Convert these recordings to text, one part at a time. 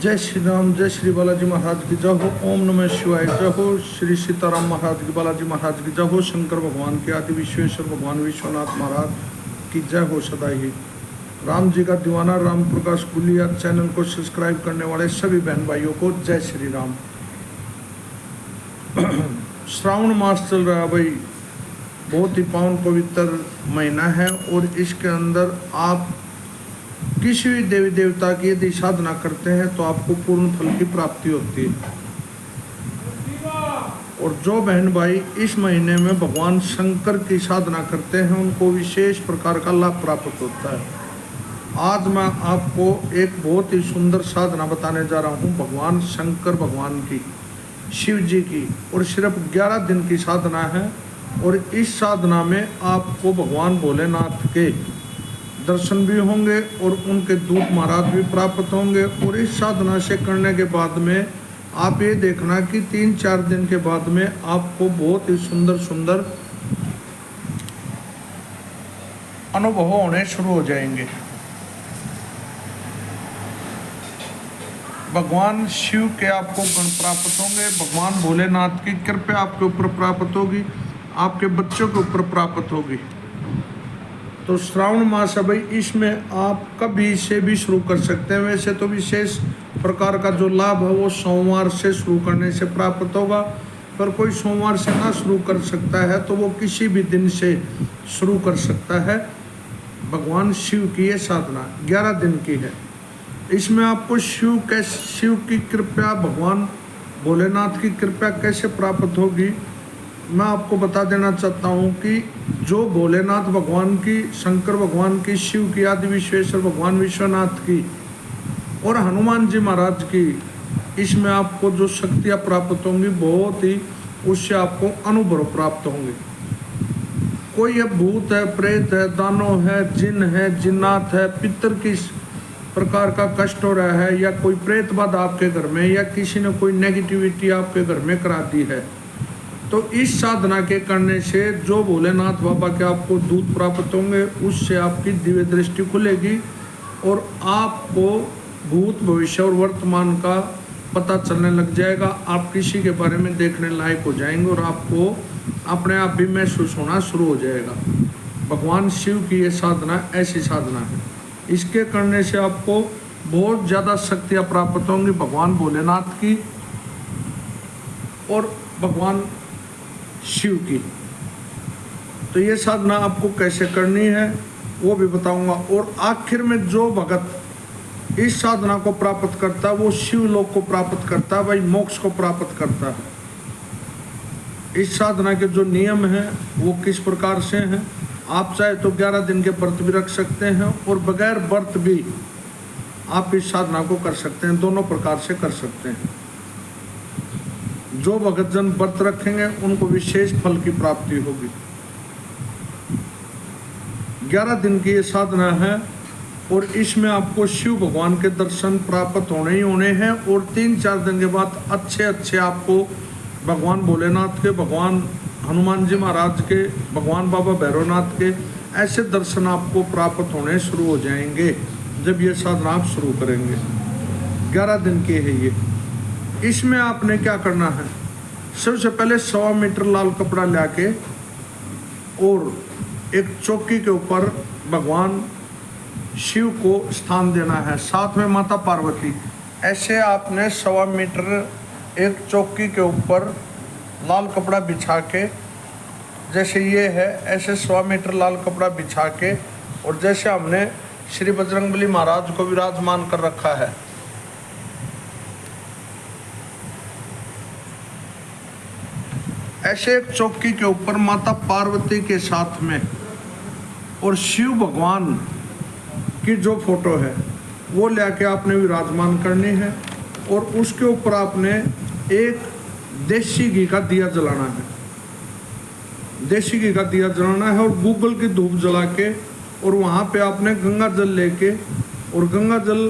जय श्री राम, जय श्री बालाजी महाराज की जय हो। ओम नमः शिवाय जय हो। श्री सीताराम महाराज की, बालाजी महाराज की जय हो। शंकर भगवान के, आदि विश्वेश्वर भगवान विश्वनाथ महाराज की जय हो सदा ही। राम जी का दीवाना राम प्रकाश गुलिया चैनल को सब्सक्राइब करने वाले सभी बहन भाइयों को जय श्री राम। श्रावण मास चल रहा है भाई, बहुत ही पावन पवित्र महीना है और इसके अंदर आप किसी भी देवी देवता की यदि साधना करते हैं तो आपको पूर्ण फल की प्राप्ति होती है। और जो बहन भाई इस महीने में भगवान शंकर की साधना करते हैं उनको विशेष प्रकार का लाभ प्राप्त होता है। आज मैं आपको एक बहुत ही सुंदर साधना बताने जा रहा हूँ भगवान शंकर भगवान की, शिव जी की, और सिर्फ 11 दिन की साधना है। और इस साधना में आपको भगवान भोलेनाथ के दर्शन भी होंगे और उनके दूत महाराज भी प्राप्त होंगे। और इस साधना से करने के बाद में आप ये देखना कि 3-4 दिन के बाद में आपको बहुत ही सुंदर सुंदर अनुभव होने शुरू हो जाएंगे। भगवान शिव के आपको गण प्राप्त होंगे, भगवान भोलेनाथ की कृपा आपके ऊपर प्राप्त होगी, आपके बच्चों के ऊपर प्राप्त होगी। तो श्रावण मास है भाई, इसमें आप कभी से भी शुरू कर सकते हैं। वैसे तो विशेष प्रकार का जो लाभ है वो सोमवार से शुरू करने से प्राप्त होगा, पर कोई सोमवार से ना शुरू कर सकता है तो वो किसी भी दिन से शुरू कर सकता है। भगवान शिव की ये साधना 11 दिन की है। इसमें आपको शिव की कृपा, भगवान भोलेनाथ की कृपा कैसे प्राप्त होगी मैं आपको बता देना चाहता हूँ कि जो भोलेनाथ भगवान की, शंकर भगवान की, शिव की, आदि विश्वेश्वर भगवान विश्वनाथ की और हनुमान जी महाराज की, इसमें आपको जो शक्तियाँ प्राप्त होंगी बहुत ही, उससे आपको अनुभव प्राप्त होंगे। कोई है भूत है, प्रेत है, दानव है, जिन है, जिन्नात है, पितर किस प्रकार का कष्ट हो रहा है, या कोई प्रेतबाद आपके घर में, या किसी ने कोई नेगेटिविटी आपके घर में करा दी है, तो इस साधना के करने से जो भोलेनाथ बाबा के आपको दूत प्राप्त होंगे उससे आपकी दिव्य दृष्टि खुलेगी और आपको भूत, भविष्य और वर्तमान का पता चलने लग जाएगा। आप किसी के बारे में देखने लायक हो जाएंगे और आपको अपने आप भी महसूस होना शुरू हो जाएगा। भगवान शिव की ये साधना ऐसी साधना है, इसके करने से आपको बहुत ज़्यादा शक्तियाँ प्राप्त होंगी भगवान भोलेनाथ की और भगवान शिव की। तो ये साधना आपको कैसे करनी है वो भी बताऊंगा। और आखिर में जो भगत इस साधना को प्राप्त करता है वो शिव लोक को प्राप्त करता है भाई, मोक्ष को प्राप्त करता है। इस साधना के जो नियम हैं वो किस प्रकार से हैं, आप चाहे तो 11 दिन के व्रत भी रख सकते हैं और बगैर व्रत भी आप इस साधना को कर सकते हैं, दोनों प्रकार से कर सकते हैं। जो भगत जन व्रत रखेंगे उनको विशेष फल की प्राप्ति होगी। 11 दिन की ये साधना है और इसमें आपको शिव भगवान के दर्शन प्राप्त होने ही होने हैं। और 3-4 दिन के बाद अच्छे आपको भगवान भोलेनाथ के, भगवान हनुमान जी महाराज के, भगवान बाबा भैरवनाथ के ऐसे दर्शन आपको प्राप्त होने शुरू हो जाएंगे जब ये साधना आप शुरू करेंगे। 11 दिन की है ये। इसमें आपने क्या करना है, सबसे पहले 1.25 मीटर लाल कपड़ा लाके और एक चौकी के ऊपर भगवान शिव को स्थान देना है, साथ में माता पार्वती। ऐसे आपने 1.25 मीटर एक चौकी के ऊपर लाल कपड़ा बिछा के, जैसे ये है ऐसे 1.25 मीटर लाल कपड़ा बिछा के, और जैसे हमने श्री बजरंगबली महाराज को विराजमान कर रखा है, ऐसे एक चौकी के ऊपर माता पार्वती के साथ में और शिव भगवान की जो फोटो है वो लेके आपने विराजमान करनी है। और उसके ऊपर आपने एक देसी घी का दिया जलाना है, देसी घी का दिया जलाना है और गूगल की धूप जला के, और वहाँ पे आपने गंगा जल लेके, और गंगा जल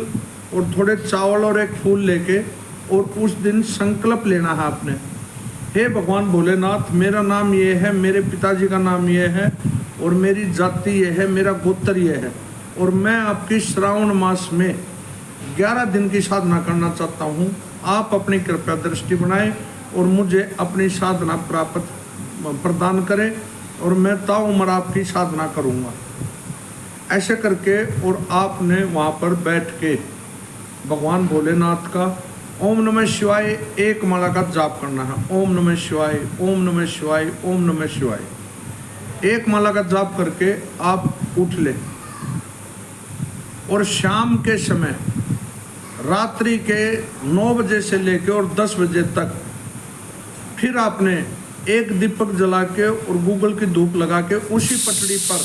और थोड़े चावल और एक फूल लेके, और उस दिन संकल्प लेना है आपने, हे भगवान भोलेनाथ, मेरा नाम ये है, मेरे पिताजी का नाम ये है, और मेरी जाति ये है, मेरा गोत्र ये है, और मैं आपकी श्रावण मास में 11 दिन की साधना करना चाहता हूँ। आप अपनी कृपया दृष्टि बनाएं और मुझे अपनी साधना प्राप्त प्रदान करें और मैं ताउम्र आपकी साधना करूँगा। ऐसे करके और आपने वहाँ पर बैठ के भगवान भोलेनाथ का ओम नमः शिवाय 1 माला का जाप करना है। ओम नमः शिवाय, ओम नमः शिवाय, ओम नमः शिवाय 1 माला का जाप करके आप उठ ले और शाम के समय रात्रि के 9 बजे से लेकर और 10 बजे तक फिर आपने एक दीपक जला के और गूगल की धूप लगा के उसी पटड़ी पर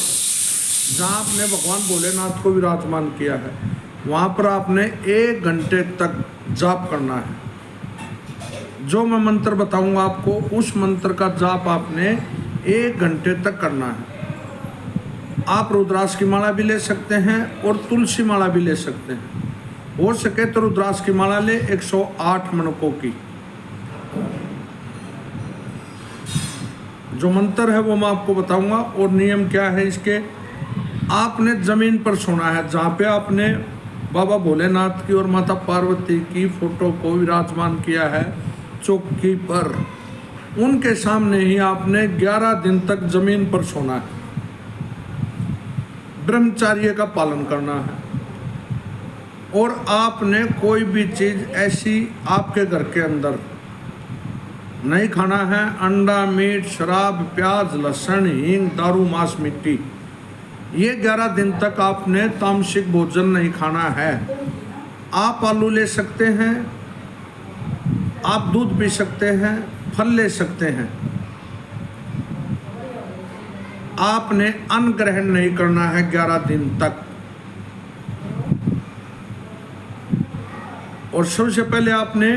जहाँ आपने भगवान भोलेनाथ को विराजमान किया है वहाँ पर आपने 1 घंटे तक जाप करना है। जो मैं मंत्र बताऊंगा आपको उस मंत्र का जाप आपने 1 घंटे तक करना है। आप रुद्राक्ष की माला भी ले सकते हैं और तुलसी माला भी ले सकते हैं। हो सके तो रुद्राक्ष की माला ले 108 मनकों की। जो मंत्र है वो मैं आपको बताऊंगा और नियम क्या है इसके। आपने जमीन पर सोना है जहाँ पे आपने बाबा भोलेनाथ की और माता पार्वती की फोटो को विराजमान किया है चौकी पर, उनके सामने ही आपने 11 दिन तक जमीन पर सोना है। ब्रह्मचर्य का पालन करना है और आपने कोई भी चीज ऐसी आपके घर के अंदर नहीं खाना है। अंडा, मीट, शराब, प्याज, लहसुन, हींग, दारू, मांस, मिट्टी, ये 11 दिन तक आपने तामसिक भोजन नहीं खाना है। आप आलू ले सकते हैं, आप दूध पी सकते हैं, फल ले सकते हैं। आपने अन्न ग्रहण नहीं करना है 11 दिन तक। और सबसे पहले आपने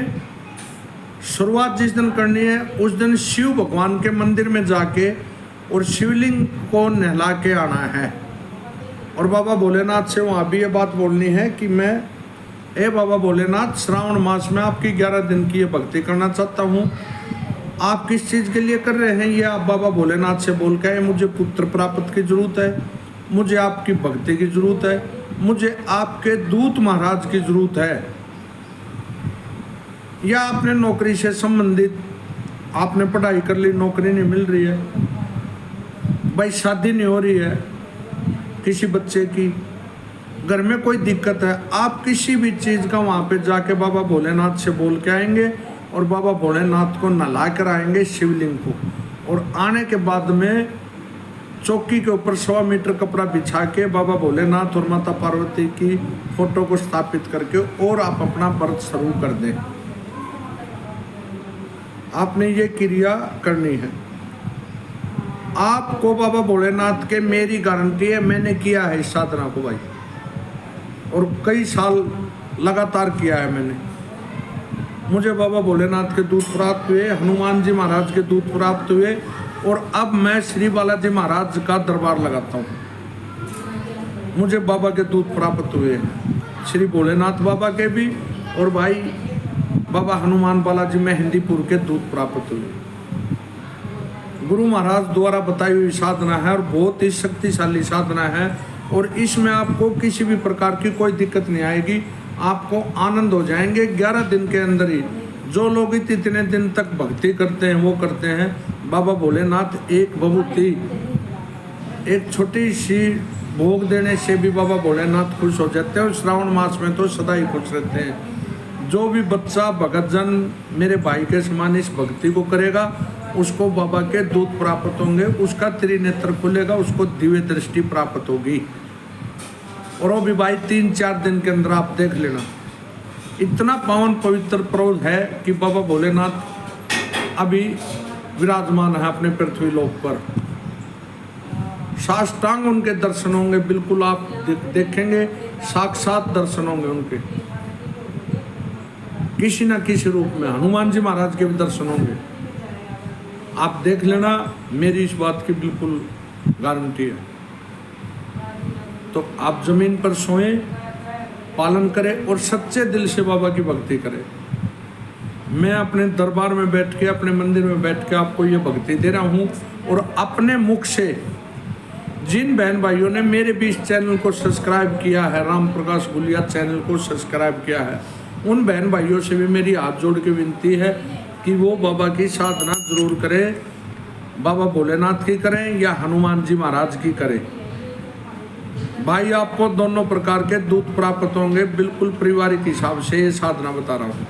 शुरुआत जिस दिन करनी है उस दिन शिव भगवान के मंदिर में जाके और शिवलिंग को नहला के आना है और बाबा भोलेनाथ से वहाँ भी ये बात बोलनी है कि मैं बाबा भोलेनाथ श्रावण मास में आपकी 11 दिन की ये भक्ति करना चाहता हूँ। आप किस चीज़ के लिए कर रहे हैं ये आप बाबा भोलेनाथ से बोल के, मुझे पुत्र प्राप्त की जरूरत है, मुझे आपकी भक्ति की जरूरत है, मुझे आपके दूत महाराज की जरूरत है, या आपने नौकरी से संबंधित आपने पढ़ाई कर ली, नौकरी नहीं मिल रही है, भाई शादी नहीं हो रही है किसी बच्चे की, घर में कोई दिक्कत है, आप किसी भी चीज़ का वहाँ पे जाके बाबा भोलेनाथ से बोल के आएंगे और बाबा भोलेनाथ को नहला कर आएंगे शिवलिंग को। और आने के बाद में चौकी के ऊपर 100 मीटर कपड़ा बिछा के बाबा भोलेनाथ और माता पार्वती की फोटो को स्थापित करके और आप अपना व्रत शुरू कर दें। आपने ये क्रिया करनी है। आपको बाबा भोलेनाथ के मेरी गारंटी है, मैंने किया है इस साधना को भाई, और कई साल लगातार किया है मैंने। मुझे बाबा भोलेनाथ के दूत प्राप्त हुए, हनुमान जी महाराज के दूत प्राप्त हुए और अब मैं श्री बालाजी महाराज का दरबार लगाता हूँ। मुझे बाबा के दूत प्राप्त हुए, श्री भोलेनाथ बाबा के भी और भाई बाबा हनुमान बालाजी में हिंदीपुर के दूत प्राप्त हुए। गुरु महाराज द्वारा बताई हुई साधना है और बहुत ही शक्तिशाली साधना है और इसमें आपको किसी भी प्रकार की कोई दिक्कत नहीं आएगी, आपको आनंद हो जाएंगे 11 दिन के अंदर ही। जो लोग इतने दिन तक भक्ति करते हैं वो करते हैं। बाबा भोलेनाथ एक विभूति, एक छोटी सी भोग देने से भी बाबा भोलेनाथ खुश हो जाते हैं और श्रावण मास में तो सदा ही खुश रहते हैं। जो भी बच्चा भगत जन मेरे भाई के समान इस भक्ति को करेगा उसको बाबा के दूत प्राप्त होंगे, उसका त्रिनेत्र खुलेगा, उसको दिव्य दृष्टि प्राप्त होगी। और वो भी भाई 3-4 दिन के अंदर आप देख लेना। इतना पावन पवित्र पर्व है कि बाबा भोलेनाथ अभी विराजमान है अपने पृथ्वी लोक पर। साष्टांग उनके दर्शन होंगे, बिल्कुल आप देखेंगे साक्षात दर्शन होंगे उनके, किसी न किसी रूप में। हनुमान जी महाराज के भी दर्शन होंगे, आप देख लेना, मेरी इस बात की बिल्कुल गारंटी है। तो आप जमीन पर सोएं, पालन करें और सच्चे दिल से बाबा की भक्ति करें। मैं अपने दरबार में बैठ के, अपने मंदिर में बैठ के आपको ये भक्ति दे रहा हूँ और अपने मुख से जिन बहन भाइयों ने मेरे भी इस चैनल को सब्सक्राइब किया है, राम प्रकाश गुलिया चैनल को सब्सक्राइब किया है, उन बहन भाइयों से भी मेरी हाथ जोड़ के विनती है कि वो बाबा की साधना जरूर करें, बाबा भोलेनाथ की करें या हनुमान जी महाराज की करें। भाई आपको दोनों प्रकार के दूत प्राप्त होंगे, बिल्कुल पारिवारिक हिसाब से ये साधना बता रहा हूँ।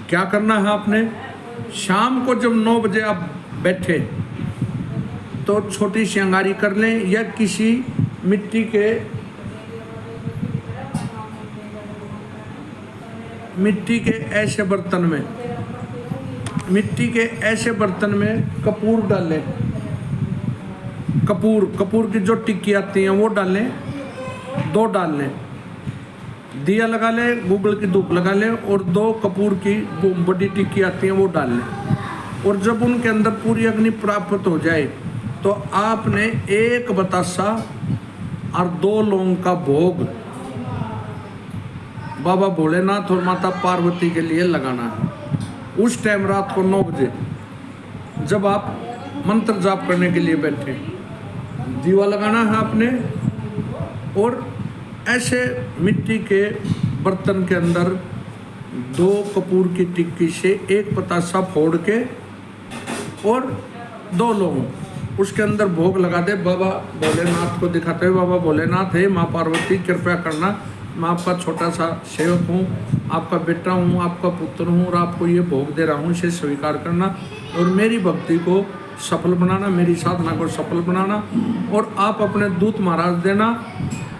क्या करना है आपने, शाम को जब 9 बजे आप बैठे तो छोटी सी अंगारी कर लें या किसी मिट्टी के ऐसे बर्तन में कपूर डालें, कपूर की जो टिक्की आती है वो डालें, 2 डाल लें, दिया लगा लें, गूगल की धूप लगा लें और 2 कपूर की बड़ी टिक्की आती है वो डाल लें। और जब उनके अंदर पूरी अग्नि प्राप्त हो जाए तो आपने 1 बतासा और 2 लौंग का भोग बाबा भोलेनाथ और माता पार्वती के लिए लगाना है। उस टाइम रात को 9 बजे जब आप मंत्र जाप करने के लिए बैठे, दीवा लगाना है आपने और ऐसे मिट्टी के बर्तन के अंदर 2 कपूर की टिक्की से 1 पतासा फोड़ के और 2 लौंग उसके अंदर भोग लगा दे। बाबा भोलेनाथ को दिखाते हुए, बाबा भोलेनाथ है, माँ पार्वती कृपया करना, मैं आपका छोटा सा सेवक हूँ, आपका बेटा हूँ, आपका पुत्र हूँ और आपको ये भोग दे रहा हूँ, इसे स्वीकार करना और मेरी भक्ति को सफल बनाना, मेरी साधना को सफल बनाना और आप अपने दूत महाराज देना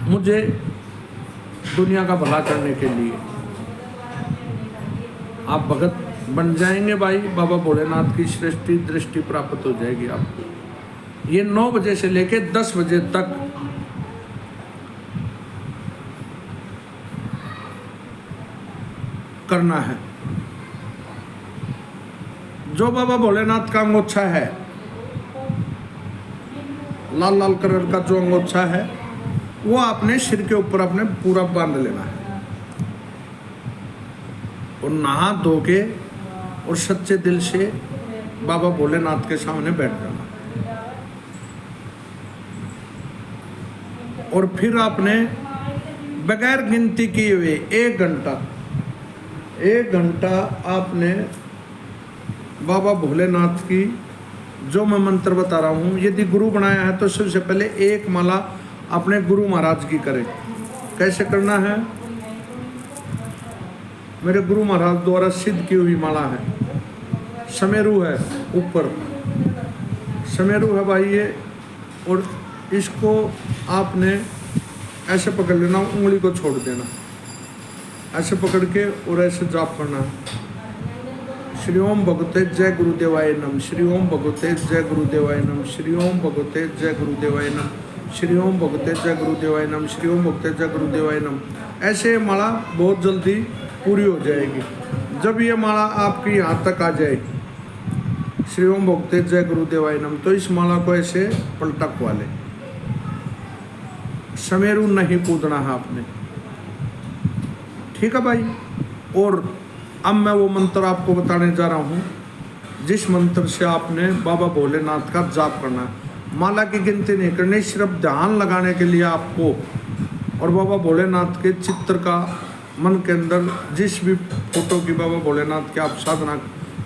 मुझे दुनिया का भला करने के लिए। आप भगत बन जाएंगे भाई, बाबा भोलेनाथ की सृष्टि दृष्टि प्राप्त हो जाएगी आपको। ये 9 बजे से लेके 10 बजे तक करना है। जो बाबा भोलेनाथ का अंगोछा है, लाल लाल कलर का जो अंगोछा है, वो आपने सिर के ऊपर अपने पूरा बांध लेना है और नहा धो के और सच्चे दिल से बाबा भोलेनाथ के सामने बैठ जाना। और फिर आपने बगैर गिनती किए हुए 1 घंटा आपने बाबा भोलेनाथ की जो मैं मंत्र बता रहा हूँ, यदि गुरु बनाया है तो सबसे पहले 1 माला अपने गुरु महाराज की करें। कैसे करना है, मेरे गुरु महाराज द्वारा सिद्ध की हुई माला है, समेरू है, ऊपर समेरू है भाई ये, और इसको आपने ऐसे पकड़ लेना, उंगली को छोड़ देना, ऐसे पकड़ के और ऐसे जाप करना है। श्री ओम भगवते जय गुरुदेवाय नम, श्री ओम भगवते जय गुरुदेवाय नम, श्री ओम भगवते जय गुरुदेवाय नम, श्री ओम भगवते जय गुरुदेवाय नम, श्री ओम भगवते जय गुरुदेवाय नम। ऐसे माला बहुत जल्दी पूरी हो जाएगी। जब ये माला आपकी यहाँ तक आ जाए, श्री ओम भगवते जय गुरुदेवाय नम, तो इस माला को ऐसे पलटा खुआ ले, समेरू नहीं कूदना है आपने, ठीक है भाई। और अब मैं वो मंत्र आपको बताने जा रहा हूँ जिस मंत्र से आपने बाबा भोलेनाथ का जाप करना है। माला की गिनती नहीं करनी, सिर्फ ध्यान लगाने के लिए आपको और बाबा भोलेनाथ के चित्र का मन के अंदर जिस भी फोटो की बाबा भोलेनाथ की आप साधना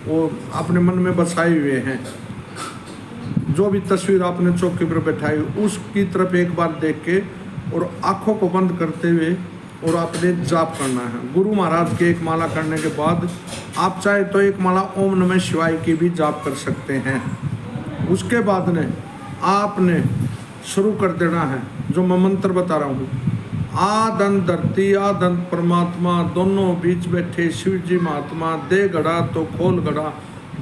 वो अपने मन में बसाए हुए हैं, जो भी तस्वीर आपने चौकी पर बैठाई उसकी तरफ एक बार देख के और आँखों को बंद करते हुए और आपने जाप करना है। गुरु महाराज की 1 माला करने के बाद आप चाहे तो 1 माला ओम नमः शिवाय की भी जाप कर सकते हैं। उसके बाद ने आपने शुरू कर देना है जो मैं मंत्र बता रहा हूँ। आदन धरती आदन परमात्मा, दोनों बीच बैठे शिव जी महात्मा, दे गड़ा तो खोल गड़ा,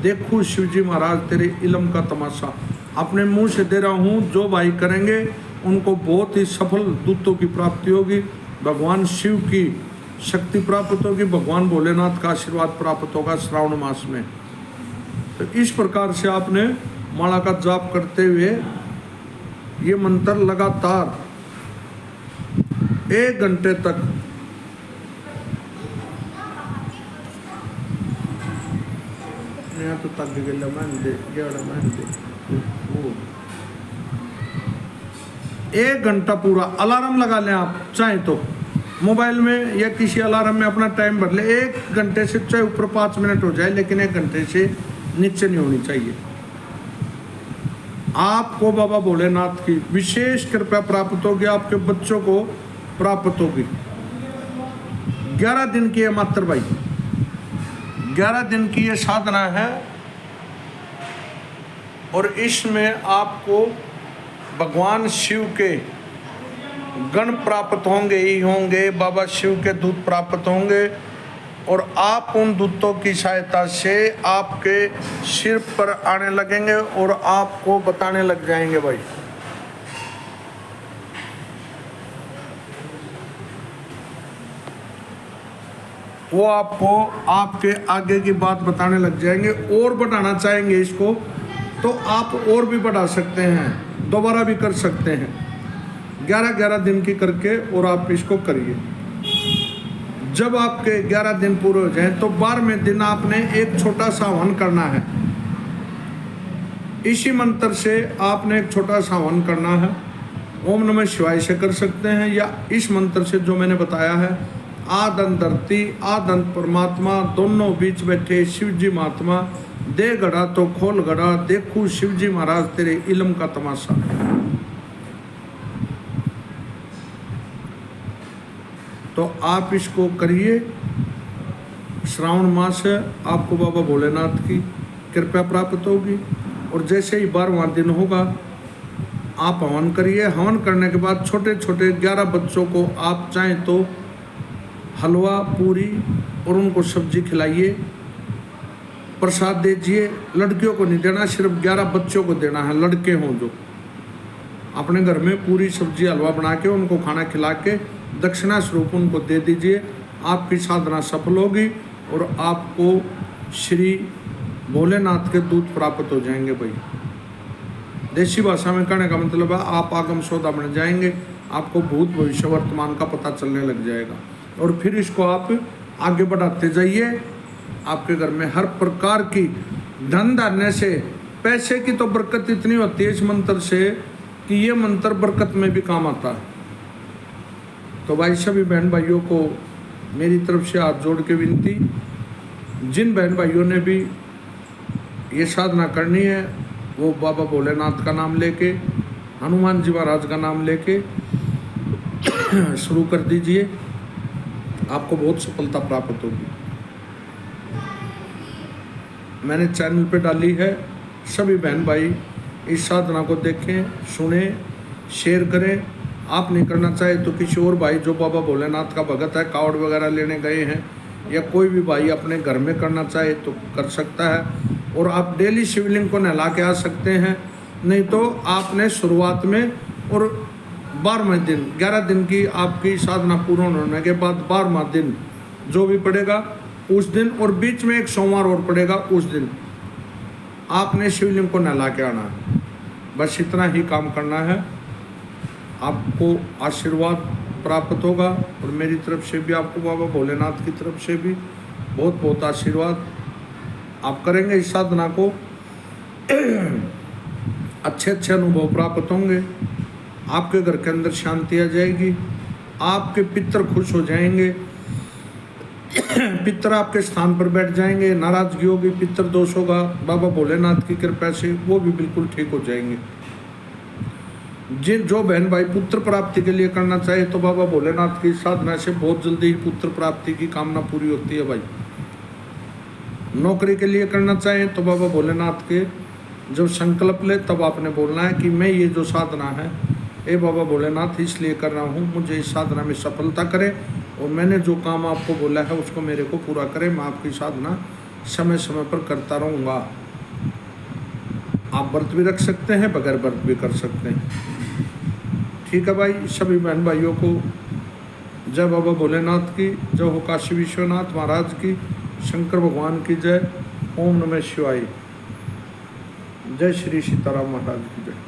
देखूँ शिव जी महाराज तेरे इल्म का तमाशा। अपने मुंह से दे रहा हूँ, जो भाई करेंगे उनको बहुत ही सफल दूतों की प्राप्ति होगी, भगवान शिव की शक्ति प्राप्त होगी, भगवान भोलेनाथ का आशीर्वाद प्राप्त होगा श्रावण मास में। तो इस प्रकार से आपने माला का जाप करते हुए ये मंत्र लगातार 1 घंटे तक तो तक गया मान दे। 1 घंटा पूरा अलार्म लगा लें आप चाहें तो मोबाइल में या किसी अलार्म में अपना टाइम भर ले। 1 घंटे से चाहे ऊपर 5 मिनट हो जाए, लेकिन 1 घंटे से नीचे नहीं होनी चाहिए। आपको बाबा भोलेनाथ की विशेष कृपा प्राप्त होगी, आपके बच्चों को प्राप्त होगी। 11 दिन की है मात्र भाई, 11 दिन की ये साधना है और इसमें आपको भगवान शिव के गण प्राप्त होंगे ही होंगे, बाबा शिव के दूत प्राप्त होंगे और आप उन दूतों की सहायता से आपके सिर पर आने लगेंगे और आपको बताने लग जाएंगे भाई। वो आपको आपके आगे की बात बताने लग जाएंगे और बढ़ाना चाहेंगे इसको तो आप और भी बढ़ा सकते हैं, दोबारा भी कर सकते हैं। 11-11 दिन की करके और आप इसको करिए। जब आपके 11 दिन पूरे हो जाएं तो 12वें दिन आपने एक छोटा सा हवन करना है। इसी मंत्र से आपने एक छोटा सा हवन करना है। ओम नमः शिवाय से कर सकते हैं या इस मंत्र से जो मैंने बताया है, आदन धरती आदन परमात्मा, दोनों बीच बैठे शिव जी महात्मा, दे गड़ा तो खोल गड़ा, देखू शिव जी महाराज तेरे इल्म का तमाशा। तो आप इसको करिए। श्रावण मास है, आपको बाबा भोलेनाथ की कृपा प्राप्त होगी और जैसे ही 12वां दिन होगा आप हवन करिए। हवन करने के बाद छोटे छोटे 11 बच्चों को आप चाहें तो हलवा पूरी और उनको सब्जी खिलाइए, प्रसाद दीजिए। लड़कियों को नहीं देना, सिर्फ 11 बच्चों को देना है, लड़के हों जो। अपने घर में पूरी सब्जी हलवा बना के उनको खाना खिला के दक्षिणा स्वरूप उनको दे दीजिए। आपकी साधना सफल होगी और आपको श्री भोलेनाथ के दूत प्राप्त हो जाएंगे भाई। देसी भाषा में कहने का मतलब है आप आगम सौदा बन जाएंगे, आपको भूत भविष्य वर्तमान का पता चलने लग जाएगा और फिर इसको आप आगे बढ़ाते जाइए। आपके घर में हर प्रकार की धन धान्य से, पैसे की तो बरकत इतनी होती है इस मंत्र से कि ये मंत्र बरकत में भी काम आता है। तो भाई सभी बहन भाइयों को मेरी तरफ से हाथ जोड़ के विनती, जिन बहन भाइयों ने भी ये साधना करनी है वो बाबा भोलेनाथ का नाम लेके, हनुमान जी महाराज का नाम लेके शुरू कर दीजिए, आपको बहुत सफलता प्राप्त होगी। मैंने चैनल पे डाली है, सभी बहन भाई इस साधना को देखें, सुने, शेयर करें। आप नहीं करना चाहे तो किसी और भाई जो बाबा भोलेनाथ का भगत है, कावड़ वगैरह लेने गए हैं, या कोई भी भाई अपने घर में करना चाहे तो कर सकता है। और आप डेली शिवलिंग को नहला के आ सकते हैं, नहीं तो आपने शुरुआत में और 12वें दिन, 11 दिन की आपकी साधना पूर्ण होने के बाद 12वां दिन जो भी पड़ेगा उस दिन, और बीच में एक सोमवार और पड़ेगा उस दिन आपने शिवलिंग को नहला के आना है। बस इतना ही काम करना है, आपको आशीर्वाद प्राप्त होगा। और मेरी तरफ से भी आपको बाबा भोलेनाथ की तरफ से भी बहुत बहुत आशीर्वाद। आप करेंगे इस साधना को, अच्छे अच्छे अनुभव प्राप्त होंगे, आपके घर के अंदर शांति आ जाएगी, आपके पितर खुश हो जाएंगे, पितर आपके स्थान पर बैठ जाएंगे, नाराजगी होगी, पितर दोष होगा, बाबा भोलेनाथ की कृपा से वो भी बिल्कुल ठीक हो जाएंगे। जो बहन भाई पुत्र प्राप्ति के लिए करना चाहे तो बाबा भोलेनाथ की साधना से बहुत जल्दी ही पुत्र प्राप्ति की कामना पूरी होती है भाई। नौकरी के लिए करना चाहें तो बाबा भोलेनाथ के जब संकल्प ले तब आपने बोलना है कि मैं ये जो साधना है ए बाबा भोलेनाथ इसलिए कर रहा हूँ, मुझे इस साधना में सफलता करें और मैंने जो काम आपको बोला है उसको मेरे को पूरा करें। मैं आपकी साधना समय समय पर करता रहूँगा। आप व्रत भी रख सकते हैं, बगैर व्रत भी कर सकते हैं। ठीक है भाई, सभी बहन भाइयों को जय बाबा भोलेनाथ की, जय हो काशी विश्वनाथ महाराज की, शंकर भगवान की जय। ओम नमः शिवाय। जय श्री सीताराम महाराज की जय।